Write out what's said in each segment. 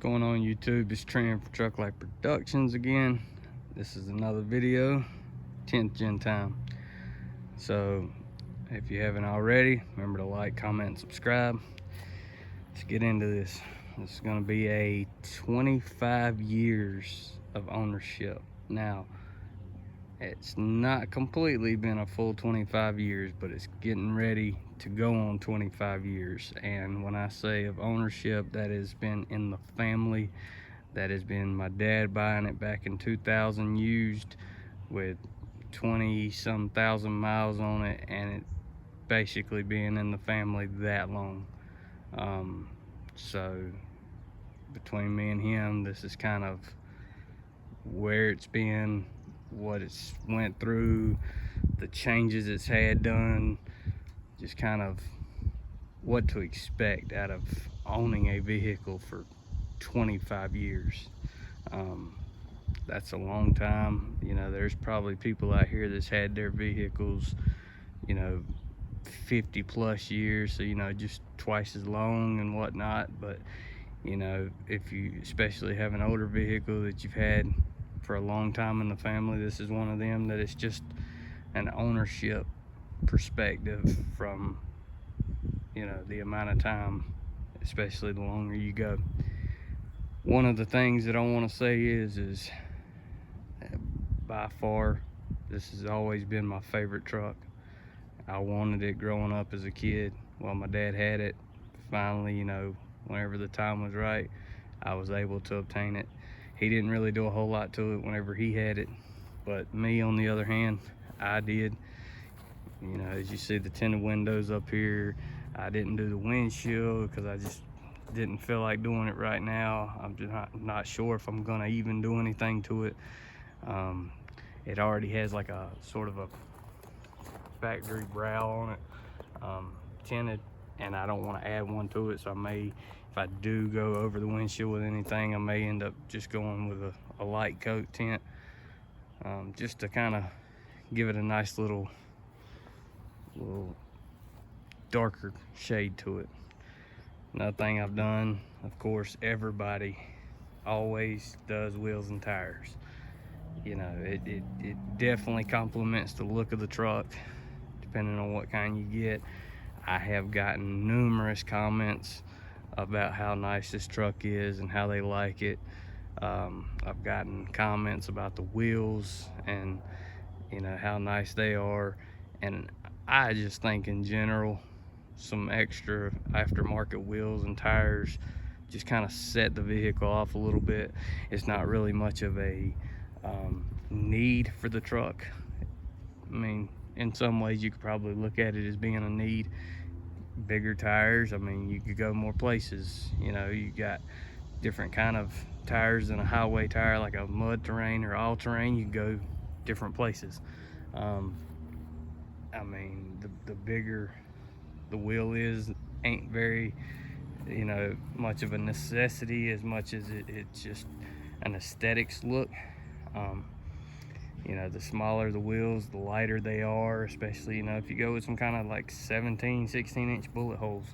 Going on YouTube? It's Trend for Truck Life Productions again. This is another video, 10th gen time. So if you haven't already, remember to like, comment, and subscribe. Let's get into this. This is going to be a 25 years of ownership. Now, it's not completely been a full 25 years, but it's getting ready to go on 25 years. And when I say of ownership, that has been in the family. That has been my dad buying it back in 2000 used with 20-some thousand miles on it, and it basically being in the family that long. So between me and him, this is kind of where it's been, what it's went through, the changes it's had done, just kind of what to expect out of owning a vehicle for 25 years. That's a long time. You know, there's probably people out here that's had their vehicles, 50 plus years, so just twice as long and whatnot. But if you especially have an older vehicle that you've had for a long time in the family, this is one of them that it's just an ownership perspective from the amount of time, especially the longer you go. One of the things that I want to say is by far this has always been my favorite truck. I wanted it growing up as a kid. Well, my dad had it. Finally, whenever the time was right, I was able to obtain it. He didn't really do a whole lot to it whenever he had it, but me, on the other hand, I did. As you see the tinted windows up here, I didn't do the windshield because I just didn't feel like doing it right now. I'm just not sure if I'm gonna even do anything to it. It already has like a sort of a factory brow on it, tinted, and I don't want to add one to it, so I may, if I do go over the windshield with anything, I may end up just going with a light coat tint, just to kind of give it a nice little darker shade to it. Another thing I've done, of course, everybody always does wheels and tires. It definitely complements the look of the truck, depending on what kind you get. I have gotten numerous comments about how nice this truck is and how they like it. I've gotten comments about the wheels and how nice they are, and I just think in general some extra aftermarket wheels and tires just kind of set the vehicle off a little bit. It's not really much of a need for the truck. I mean, in some ways you could probably look at it as being a need. Bigger tires, I mean, you could go more places. You got different kind of tires than a highway tire, like a mud terrain or all terrain. You can go different places. I mean, the bigger the wheel is, ain't very much of a necessity as much as it's just an aesthetics look. The smaller the wheels, the lighter they are, especially if you go with some kind of like 16-inch bullet holes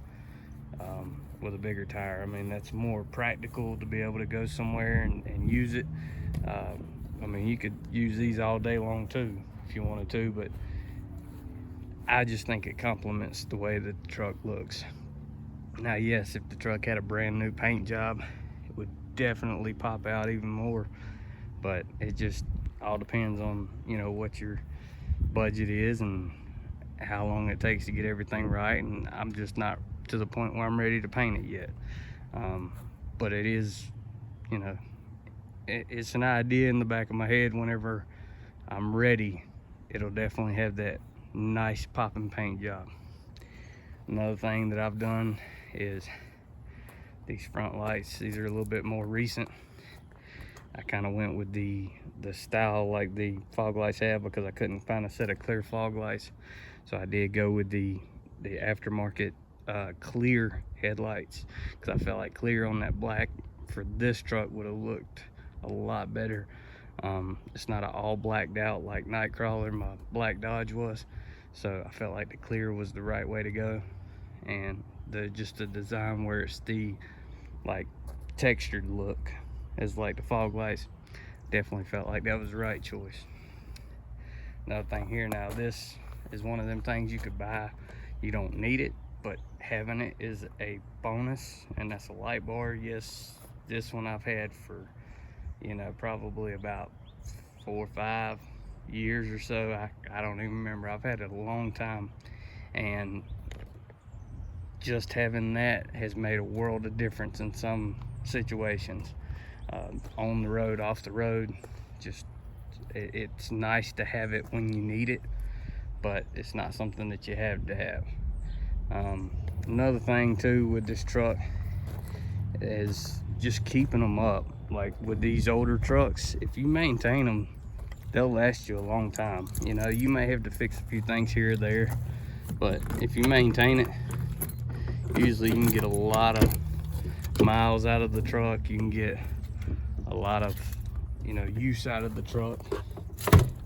with a bigger tire. I mean, that's more practical to be able to go somewhere and use it. I mean, you could use these all day long too if you wanted to, but I just think it complements the way that the truck looks. Now, yes, if the truck had a brand new paint job, it would definitely pop out even more, but it just all depends on what your budget is and how long it takes to get everything right. And I'm just not to the point where I'm ready to paint it yet, but it is, it's an idea in the back of my head. Whenever I'm ready, it'll definitely have that nice popping paint job. Another thing that I've done is these front lights. These are a little bit more recent. I kind of went with the style like the fog lights have, because I couldn't find a set of clear fog lights, so I did go with the aftermarket clear headlights, because I felt like clear on that black for this truck would have looked a lot better. It's not an all blacked out like Nightcrawler my black Dodge was, so I felt like the clear was the right way to go. And just the design where it's the like textured look as like the fog lights. Definitely felt like that was the right choice. Another thing here, now this is one of them things you could buy. You don't need it, but having it is a bonus, and that's a light bar. Yes, this one I've had for, you know, probably about 4 or 5 years or so. I don't even remember. I've had it a long time, and just having that has made a world of difference in some situations. On the road, off the road, just it's nice to have it when you need it, but it's not something that you have to have. Another thing too with this truck is just keeping them up. Like with these older trucks, if you maintain them, they'll last you a long time. You know, you may have to fix a few things here or there, but if you maintain it, usually you can get a lot of miles out of the truck. You can get a lot of, you know, use out of the truck.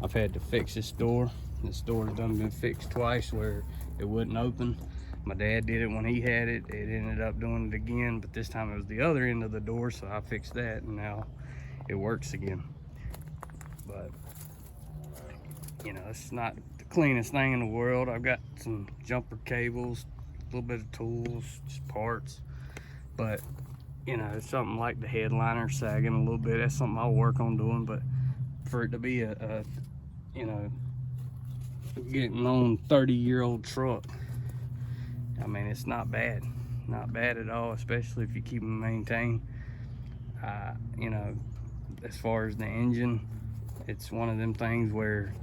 I've had to fix this door. This door's done been fixed twice where it wouldn't open. My dad did it when he had it. It ended up doing it again, but this time it was the other end of the door, so I fixed that, and now it works again. But, you know, it's not the cleanest thing in the world. I've got some jumper cables, a little bit of tools, just parts. But, you know, something like the headliner sagging a little bit, that's something I'll work on doing. But for it to be a you know, getting on 30-year-old truck, I mean, it's not bad. Not bad at all, especially if you keep them maintained. You know, as far as the engine, it's one of them things where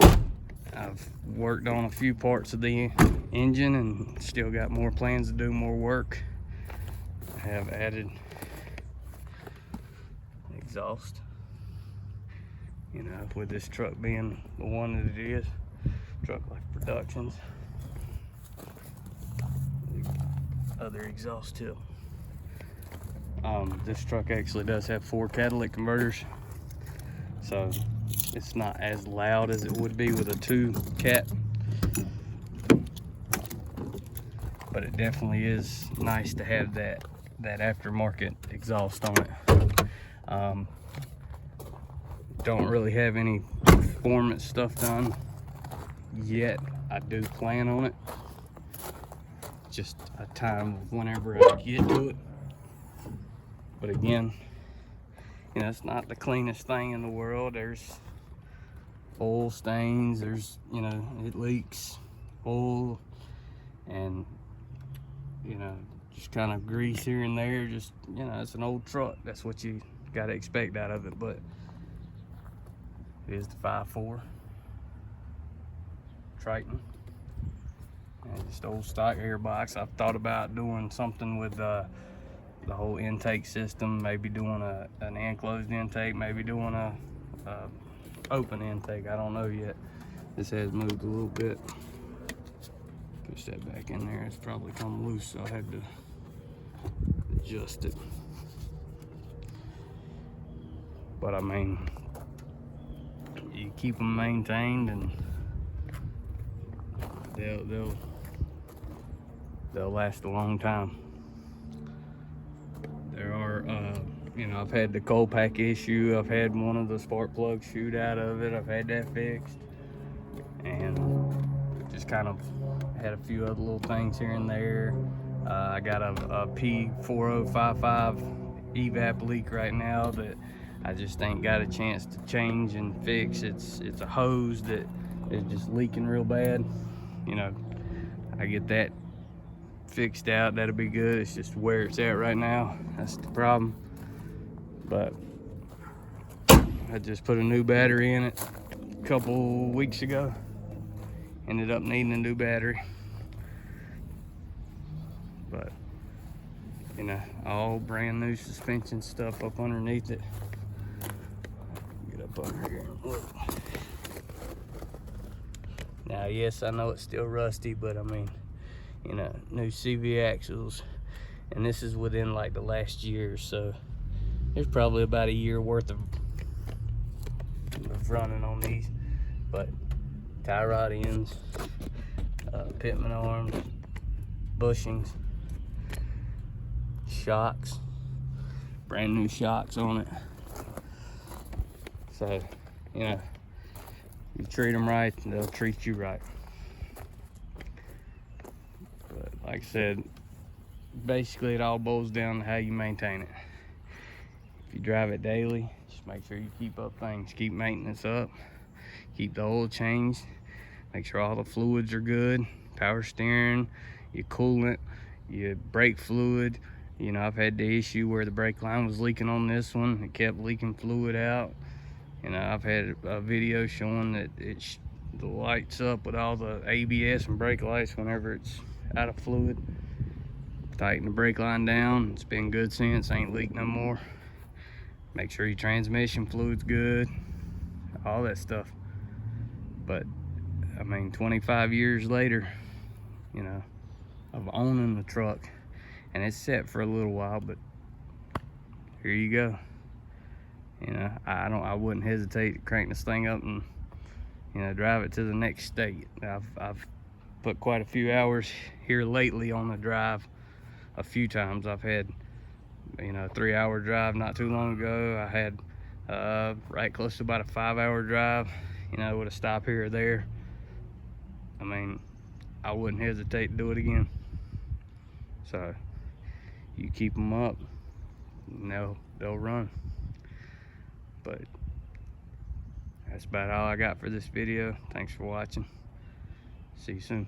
I've worked on a few parts of the engine and still got more plans to do more work. I have added exhaust, you know, with this truck being the one that it is, Truck Life Productions. Other exhaust too. This truck actually does have 4 catalytic converters, so it's not as loud as it would be with a 2 cat, but it definitely is nice to have that aftermarket exhaust on it. Don't really have any performance stuff done yet. I do plan on it, just a time of whenever I get to it. But again, you know, it's not the cleanest thing in the world. There's oil stains, there's, you know, it leaks oil, and, you know, just kind of grease here and there. Just, you know, it's an old truck, that's what you got to expect out of it. But it is the 5.4 Triton, and just old stock airbox. I've thought about doing something with the whole intake system, maybe doing an enclosed intake, maybe doing a open intake. I don't know yet. This has moved a little bit. Push that back in there. It's probably come loose, so I had to adjust it. But I mean, you keep them maintained, and they'll last a long time. There are, you know, I've had the cold pack issue. I've had one of the spark plugs shoot out of it. I've had that fixed, and just kind of had a few other little things here and there. I got a P4055 evap leak right now that I just ain't got a chance to change and fix. It's a hose that is just leaking real bad. You know, I get that fixed out, that'll be good. It's just where it's at right now, that's the problem. But I just put a new battery in it a couple weeks ago. Ended up needing a new battery, but you know, all brand new suspension stuff up underneath it. Get up under here and look. Now, yes, I know it's still rusty, but I mean, you know, new CV axles, and this is within like the last year, so there's probably about a year worth of running on these. But tie rod ends, pitman arms, bushings, shocks, brand new shocks on it. So, you know, you treat them right, they'll treat you right. But like I said, basically it all boils down to how you maintain it. If you drive it daily, just make sure you keep up things, keep maintenance up, keep the oil changed, make sure all the fluids are good, power steering, your coolant, your brake fluid. You know, I've had the issue where the brake line was leaking on this one. It kept leaking fluid out. You know, I've had a video showing that it lights up with all the ABS and brake lights whenever it's out of fluid. Tighten the brake line down. It's been good since, ain't leaked no more. Make sure your transmission fluid's good, all that stuff. But I mean, 25 years later, you know, of owning the truck, and it's set for a little while, but here you go. You know, I wouldn't hesitate to crank this thing up and, you know, drive it to the next state. I've put quite a few hours here lately on the drive. A few times I've had, you know, a 3-hour drive not too long ago. I had right close to about a 5-hour drive, you know, with a stop here or there. I mean, I wouldn't hesitate to do it again. So you keep them up and they'll run. But that's about all I got for this video. Thanks for watching. See you soon.